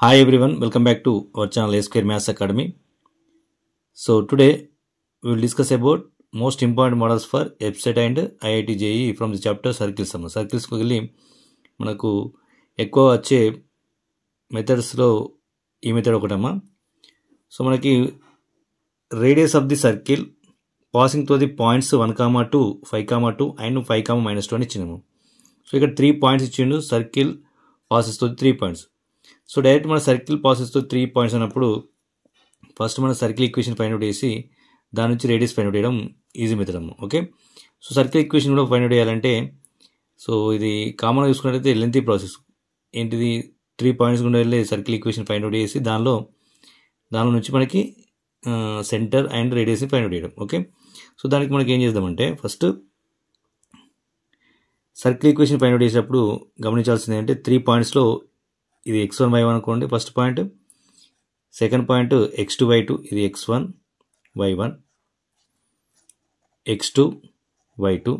Hi everyone, welcome back to our channel A Square Maths Academy. So today we will discuss about most important models for EBSET and IIT JEE from the chapter Circles. Circles కు వెళ్ళి మనకు ఎక్కువ వచ్చే మెథడ్స్లో ఈ method ఒకటమ్మా. So మనకి radius of the circle passing through the points 1,2, 5,2 and 5,-2 అని ఇచ్చినాము. So ఇక్కడ 3 పాయింట్స్ ఇచ్చిండు. Circle passes through 3 points. So direct మన సర్కిల్ పాసెస్ తో 3 పాయింట్స్ అన్నప్పుడు ఫస్ట్ మన సర్కిల్ ఈక్వేషన్ ఫైండ్ అవుట్ చేసి దాని నుంచి రేడియస్ ఫైండ్ అవుట్ చేయడం ఈజీ మెథడ్ అమ్మ. ఓకే, సో సర్కిల్ ఈక్వేషన్ కూడా ఫైండ్ అవుట్ చేయాలంటే సో ఇది కామన్గా చూసుకున్నట్టయితే లెంతీ ప్రాసెస్. ఏంటిది, 3 పాయింట్స్ గుండా వెళ్ళి సర్కిల్ ఈక్వేషన్ ఫైండ్ అవుట్ చేసి దానిలో నుంచి మనకి సెంటర్ అండ్ రేడియస్ని ఫైండ్ అవుట్ చేయడం. ఓకే, సో దానికి మనకి ఏం చేద్దామంటే first circle equation find out చేసేటప్పుడు గమనించాల్సింది ఏంటంటే 3 పాయింట్స్లో ఇది x1 y1 అనుకోండి first point. Second point x2 y2, ఇది x1 y1, x2 y2,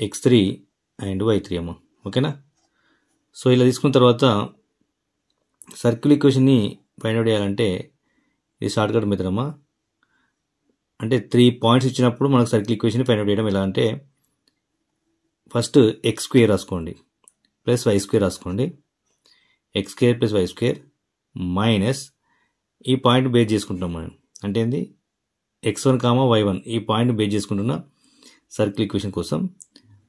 x3 and y3 అమ్మ. ఓకేనా, సో ఇలా తీసుకున్న తర్వాత సర్కిల్ ఈక్వేషన్ని ఫైండ్ అవుట్ చేయాలంటే ఇది షార్ట్ కట్ మెథడ్ అమ్మ. అంటే 3 పాయింట్స్ ఇచ్చినప్పుడు మనకు సర్కిల్ ఈక్వేషన్ ఫైండ్ అవుట్ చేయడం ఎలా అంటే ఫస్ట్ x స్క్వేర్ రాసుకోండి ప్లస్ వై స్క్వేర్ రాసుకోండి. X square plus y square minus ఈ పాయింట్ బేస్ చేసుకుంటాం మనం. అంటే ఏంది, x1, y1 ఈ పాయింట్ బేస్ చేసుకుంటున్న సర్కిల్ ఈక్వేషన్ కోసం.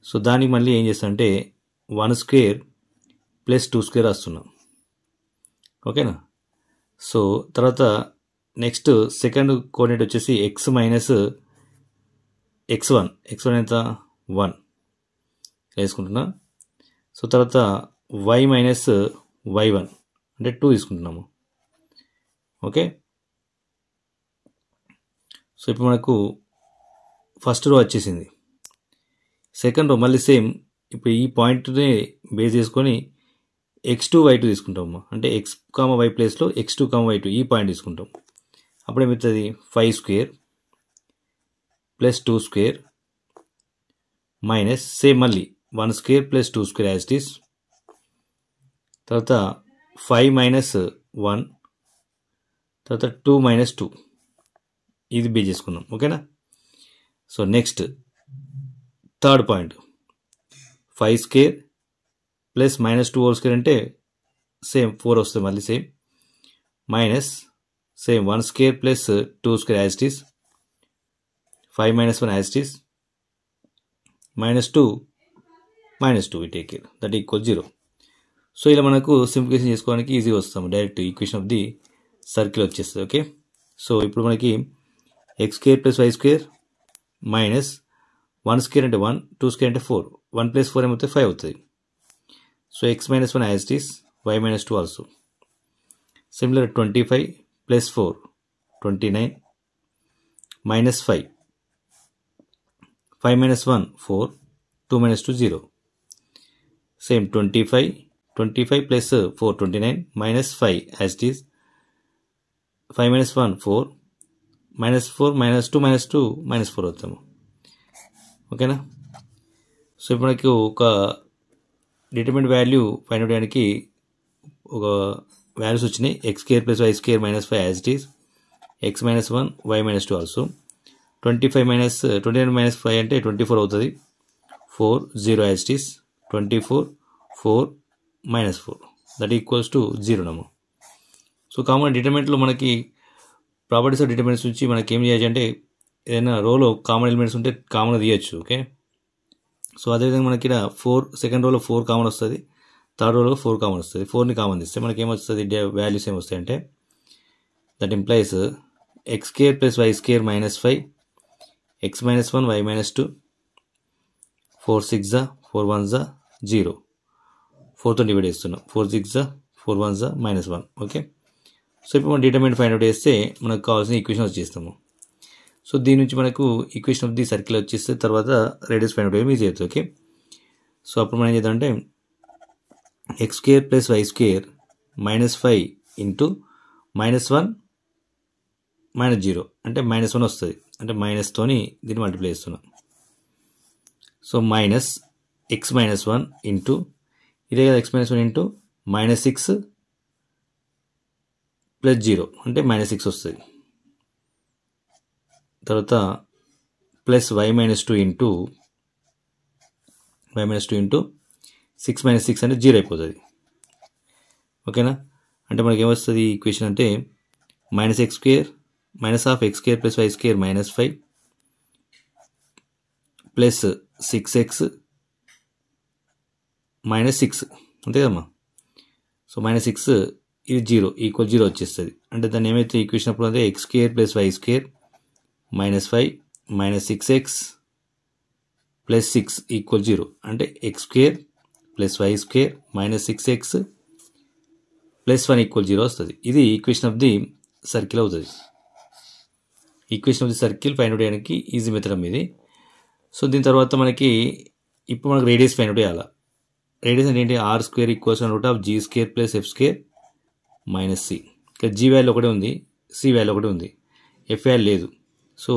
సో దానికి మళ్ళీ ఏం చేస్తా అంటే 1 స్క్వేర్ ప్లస్ 2 స్క్వేర్ రాస్తున్నాం. ఓకేనా, సో తర్వాత నెక్స్ట్ సెకండ్ కోఆర్డినేట్ వచ్చేసి x మైనస్ x1 ఎంత 1 వేసుకుంటున్నా. సో తర్వాత y మైనస్ y1 అంటే 2 తీసుకుంటున్నాము. ఓకే, సో ఇప్పుడు మనకు ఫస్ట్ రో వచ్చేసింది. సెకండ్ రో మళ్ళీ సేమ్. ఇప్పుడు ఈ పాయింట్ని బేస్ చేసుకొని x2 y2 తీసుకుంటాము. అంటే x, y ప్లేస్లో x2, y2 ఈ పాయింట్ తీసుకుంటాం. అప్పుడేమవుతుంది 5 square plus 2 square minus same మళ్ళీ 1 square plus 2 square as it is. తర్వాత 5 మైనస్ 1, తర్వాత 2 మైనస్ 2 ఇది బేస్ చేసుకున్నాం. ఓకేనా, so next third point 5 square plus minus 2 whole square అంటే సేమ్ 4 వస్తుంది మళ్ళీ same minus same 1 square plus 2 square as it is. 5 minus 1 as it is minus 2 we take it that equals 0. So ఇలా మనకు simplification చేసుకోవడానికి easy వస్తాము. Direct equation of the circle వచ్చేస్తుంది. Okay, so ఇప్పుడు మనకి x square plus y square minus 1 square అంటే 1, 2 square అంటే 4, 1 plus 4 ఏమవుతుంది 5 అవుతుంది. So x minus 1 as it is, y minus 2 also. Similar 25 plus 4 29 minus 5, 5 minus 1 4, 2 minus 2 0. Same 25 plus 4 29 minus 5 as it is. 5 minus 1 4 minus 4 minus 2 minus 2 minus 4 అవుతాము. ఓకేనా, so ఇప్పుడు మనకి ఒక determinant value find out చేయడానికి ఒక values వచ్చినాయి. X square plus y square minus 5 as it is, x minus 1 y minus 2 also. 29 minus 5 అంటే 24 అవుతుంది. 4 0 as it is. 24 4 minus 4 that equals to 0 నమ్మ. సో కామన్ డిటర్మినెంట్లో మనకి ప్రాపర్టీస్ ఆఫ్ డిటర్మినెంట్స్ నుంచి మనకి ఏం చేయొచ్చు అంటే ఏదైనా రోలో కామన్ ఎలిమెంట్స్ ఉంటే కామన్ తీయచ్చు. ఓకే, సో అదేవిధంగా మనకి ఇక్కడ 4 సెకండ్ రోలో 4 కామన్ వస్తుంది, థర్డ్ రోలో 4 కామన్ వస్తుంది. 4ని కామన్ తీస్తే మనకి ఏమొస్తుంది, వాల్యూస్ ఏమొస్తాయి అంటే that implies x square plus y square minus 5, x minus 1 y minus 2, 4 6 4 1 0, 4తో డివైడ్ చేస్తున్నాం. 4 6 4 1 మైనస్ 1. ఓకే, సో ఇప్పుడు మనం డిటర్మినెంట్ ఫైండ్ అవుట్ చేస్తే మనకు కావాల్సిన ఈక్వేషన్ వచ్చేస్తాము. సో దీని నుంచి మనకు ఈక్వేషన్ ఆఫ్ ది సర్కిల్ వచ్చేస్తే తర్వాత రేడియస్ ఫైండ్ అవుట్ చేయడం ఈజీ అవుతుంది. ఓకే, సో అప్పుడు మనం ఏం చేద్దామంటే x square plus y square minus 5 into minus 1 minus 0 అంటే మైనస్ 1 వస్తుంది. అంటే మైనస్తోని దీన్ని మల్టిప్లై చేస్తున్నాం. So minus x minus 1 into ఇదే కదా x minus 1 into minus 6 plus 0 అంటే -6 వస్తుంది. తర్వాత ప్లస్ y - 2 ఇంటూ 6 - 6 అంటే 0 అయిపోతుంది. ఓకేనా? అంటే మనకి ఏమొస్తుంది ఈక్వేషన్ అంటే -x² -(x² + y² -5 plus 6x -6 అంతే కదమ్మా. సో -6 ఇది 0 ఈక్వల్ 0 వచ్చేస్తుంది. అంటే దాన్ని ఏమైతే ఈక్వేషన్ అప్పుడు అంటే x² + y² -5 -6x plus 6 equal 0 అంటే x² + y² -6x plus 1 equal 0 వస్తుంది. ఇది ఈక్వేషన్ ఆఫ్ ది సర్కిల్ అవుతుంది. Equation of the circle find out చేయడానికి ఈజీ మెథడ్ ఇది. సో దీని తర్వాత మనకి ఇప్పుడు మనకు రేడియస్ ఫైండ్ అవుట్ చేయాలి. రేడియస్ అంటే ఏంటి? r² = g² + f² - c. ఇక్కడ g వాల్యూ ఒకటే ఉంది, c వాల్యూ ఒకటే ఉంది, f వాల్యూ లేదు. సో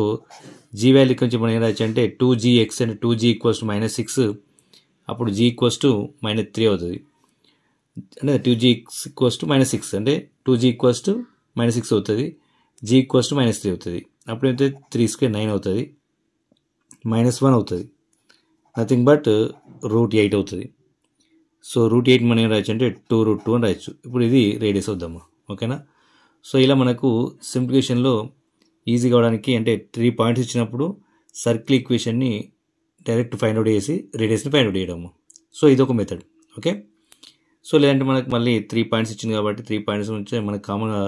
g వాల్యూ నుంచి మనం ఏం రాయచ్చు అంటే 2gx అంటే 2g = -6 అప్పుడు g = -3 అవుతుంది. అంటే 2g = -6 అంటే 2g = -6 అవుతుంది, g = -3 అవుతుంది. అప్పుడు అయితే 3² 9 అవుతుంది, -1 అవుతుంది, నథింగ్ బట్ √8 అవుతుంది. సో √8 మనం ఏం రాయచ్చు అంటే 2√2 అని రాయచ్చు. ఇప్పుడు ఇది రేడియస్ అవుద్దాము. ఓకేనా? సో ఇలా మనకు సింప్లిఫికేషన్లో ఈజీ కావడానికి అంటే 3 పాయింట్స్ ఇచ్చినప్పుడు సర్కిల్ ఈక్వేషన్ని డైరెక్ట్ ఫైండ్ అవుట్ చేసి రేడియస్ని ఫైండ్ అవుట్ చేయడము. సో ఇది ఒక మెథడ్. ఓకే. సో లేదంటే మనకు మళ్ళీ 3 పాయింట్స్ ఇచ్చింది కాబట్టి 3 పాయింట్స్ నుంచి మనకు కామన్గా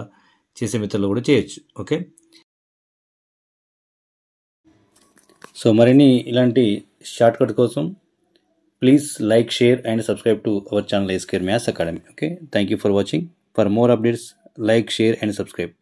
చేసే మెథడ్లో కూడా చేయొచ్చు. ఓకే. సో మరిన్ని ఇలాంటి షార్ట్ కట్ కోసం please like, share and subscribe to our channel A² Maths Academy. Okay. Thank you for watching. For more updates, like, share and subscribe.